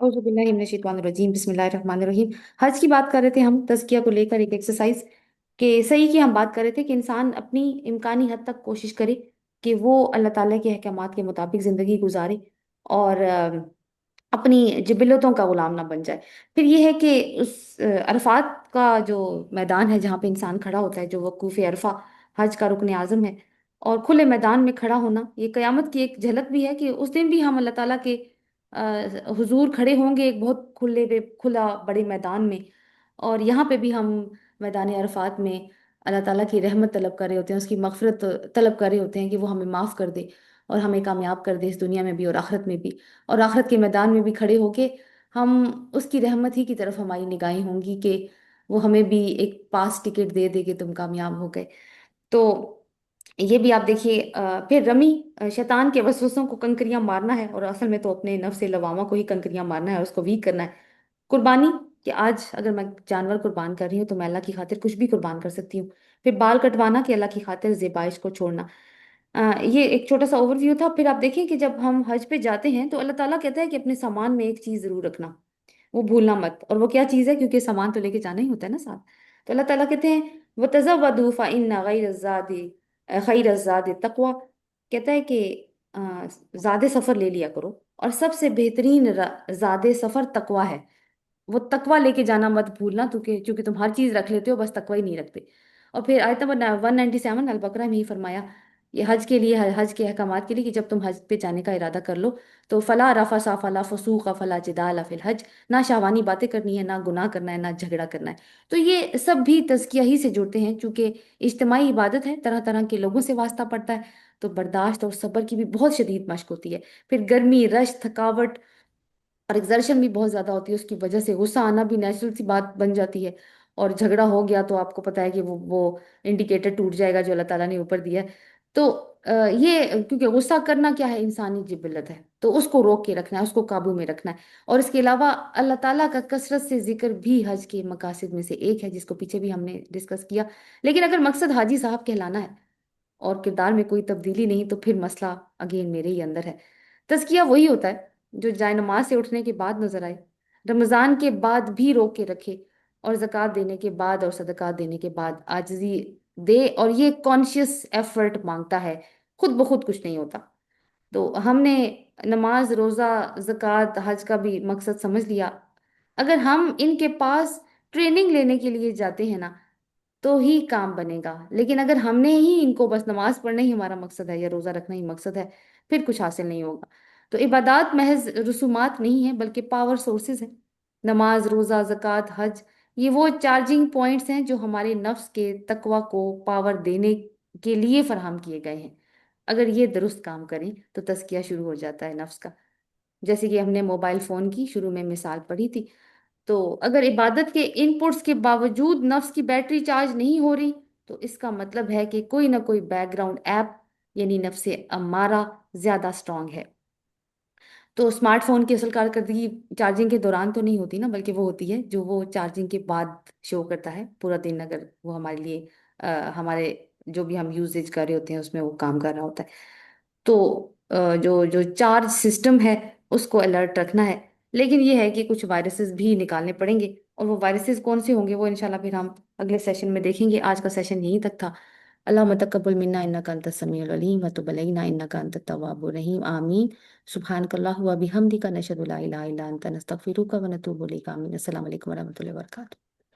औज़ुबिल्लाहिमिनश्शैतानिर्रजीम बिस्मिल्लाहिर्रहमानिर्रहीम। हज की बात कर रहे थे हम, तज़किया को लेकर एक एक्सरसाइज के सही की हम बात कर रहे थे कि इंसान अपनी इम्कानी हद तक कोशिश करे कि वो अल्लाह ताला के अहकामात के मुताबिक ज़िंदगी गुजारे और अपनी जिबिलतों का गुलाम ना बन जाए। फिर ये है कि उस अरफात का जो मैदान है जहाँ पे इंसान खड़ा होता है, जो वकूफ़ अरफा हज का रुकन आज़म है, और खुले मैदान में खड़ा होना ये क़यामत की एक झलक भी है कि उस दिन भी हम अल्लाह ताला के हुजूर खड़े होंगे एक बहुत खुला बड़े मैदान में। और यहाँ पे भी हम मैदान अरफात में अल्लाह ताला की रहमत तलब कर रहे होते हैं, उसकी मग़फ़िरत तलब कर रहे होते हैं कि वो हमें माफ़ कर दे और हमें कामयाब कर दे इस दुनिया में भी और आखिरत में भी। और आखिरत के मैदान में भी खड़े होके हम उसकी रहमत ही की तरफ हमारी निगाहें होंगी कि वो हमें भी एक पास टिकट दे दे कि तुम कामयाब हो गए। तो ये भी आप देखिए। फिर रमी, शैतान के वसवसों को कंकरियां मारना है, और असल में तो अपने नफ्स लवामा को ही कंकरियां मारना है, उसको वीक करना है। कुर्बानी, कि आज अगर मैं जानवर कुर्बान कर रही हूँ तो मैं अल्लाह की खातिर कुछ भी कुर्बान कर सकती हूँ। फिर बाल कटवाना, कि अल्लाह की खातिर ज़ेबाइश को छोड़ना। ये एक छोटा सा ओवरव्यू था। फिर आप देखिए कि जब हम हज पे जाते हैं तो अल्लाह ताला कहता है कि अपने सामान में एक चीज़ ज़रूर रखना, वो भूलना मत। और वो क्या चीज़ है, क्योंकि सामान तो लेके जाना ही होता है ना साथ। तो अल्लाह ताला कहते हैं वो तज़व्वदू फ़इन्ना खैर ज़ादी तक़वा। कहता है कि ज़्यादा सफ़र ले लिया करो, और सबसे बेहतरीन ज़्यादा सफ़र तकवा है। वो तकवा लेके जाना मत भूलना, क्योंकि क्योंकि तुम हर चीज़ रख लेते हो, बस तकवा ही नहीं रखते। और फिर आयत नंबर 197 अल बकरा में ही फरमाया, ये हज के लिए, हज के अहकामात के लिए, कि जब तुम हज पे जाने का इरादा कर लो तो फला रफसा फला फसूका फला जिदाला फिल हज, ना शावानी बातें करनी है, ना गुनाह करना है, ना झगड़ा करना है। तो ये सब भी तज़किया ही से जुड़ते हैं, चूंकि इज्तिमाई इबादत है, तरह तरह के लोगों से वास्ता पड़ता है, तो बर्दाश्त और सब्र की भी बहुत शदीद मश्क होती है। फिर गर्मी, रश, थकावट और एग्जर्शन भी बहुत ज़्यादा होती है, उसकी वजह से गुस्सा आना भी नेचुरल सी बात बन जाती है। और झगड़ा हो गया तो आपको पता है कि वो इंडिकेटर टूट जाएगा जो अल्लाह ताला ने ऊपर दिया है। तो ये, क्योंकि गुस्सा करना क्या है, इंसानी जिबिलत है, तो उसको रोक के रखना है, उसको काबू में रखना है। और इसके अलावा अल्लाह ताला का कसरत से जिक्र भी हज के मकासद में से एक है, जिसको पीछे भी हमने डिस्कस किया। लेकिन अगर मकसद हाजी साहब कहलाना है और किरदार में कोई तब्दीली नहीं, तो फिर मसला अगेन मेरे ही अंदर है। तज़किया वही होता है जो जाए नमाज से उठने के बाद नजर आए, रमज़ान के बाद भी रोक के रखे, और ज़कात देने के बाद और सदकात देने के बाद आजिज़ी दे। और ये कॉन्शियस एफर्ट मांगता है, खुद ब खुद कुछ नहीं होता। तो हमने नमाज, रोज़ा, ज़कात, हज का भी मकसद समझ लिया। अगर हम इनके पास ट्रेनिंग लेने के लिए जाते हैं ना, तो ही काम बनेगा। लेकिन अगर हमने ही इनको बस नमाज पढ़ना ही हमारा मकसद है या रोज़ा रखना ही मकसद है, फिर कुछ हासिल नहीं होगा। तो इबादत महज रसूमात नहीं है, बल्कि पावर सोर्सेज हैं। नमाज, रोज़ा, ज़कात, हज, ये वो चार्जिंग पॉइंट्स हैं जो हमारे नफ्स के तकवा को पावर देने के लिए फराहम किए गए हैं। अगर ये दुरुस्त काम करें तो तज़किया शुरू हो जाता है नफ्स का। जैसे कि हमने मोबाइल फ़ोन की शुरू में मिसाल पढ़ी थी। तो अगर इबादत के इनपुट्स के बावजूद नफ्स की बैटरी चार्ज नहीं हो रही, तो इसका मतलब है कि कोई ना कोई बैकग्राउंड ऐप, यानी नफ्से अम्मारा, ज्यादा स्ट्रांग है। तो स्मार्टफोन की असल कारकर्दगी चार्जिंग के दौरान तो नहीं होती ना, बल्कि वो होती है जो वो चार्जिंग के बाद शो करता है पूरा दिन, अगर वो हमारे लिए हमारे जो भी हम यूजेज कर रहे होते हैं उसमें वो काम कर रहा होता है। तो जो जो चार्ज सिस्टम है उसको अलर्ट रखना है। लेकिन ये है कि कुछ वायरसेस भी निकालने पड़ेंगे, और वो वायरसेस कौन से होंगे वो इंशाल्लाह फिर हम अगले सेशन में देखेंगे। आज का सेशन यहीं तक था। अल्लाह तक़ब्बल मिन्ना इन्नका अंतस समीउल अलीम व तुब अलैना इन्नका अंतत तव्वाबुर रहीम आमीन। सुब्हानकल्लाहु व बिहम्दिका नशहदु ला इलाहा इल्ला अंता नस्तगफिरुका व नतूबु इलैक आमीन। अस्सलामु अलैकुम व रहमतुल्लाहि व बरकातुहू।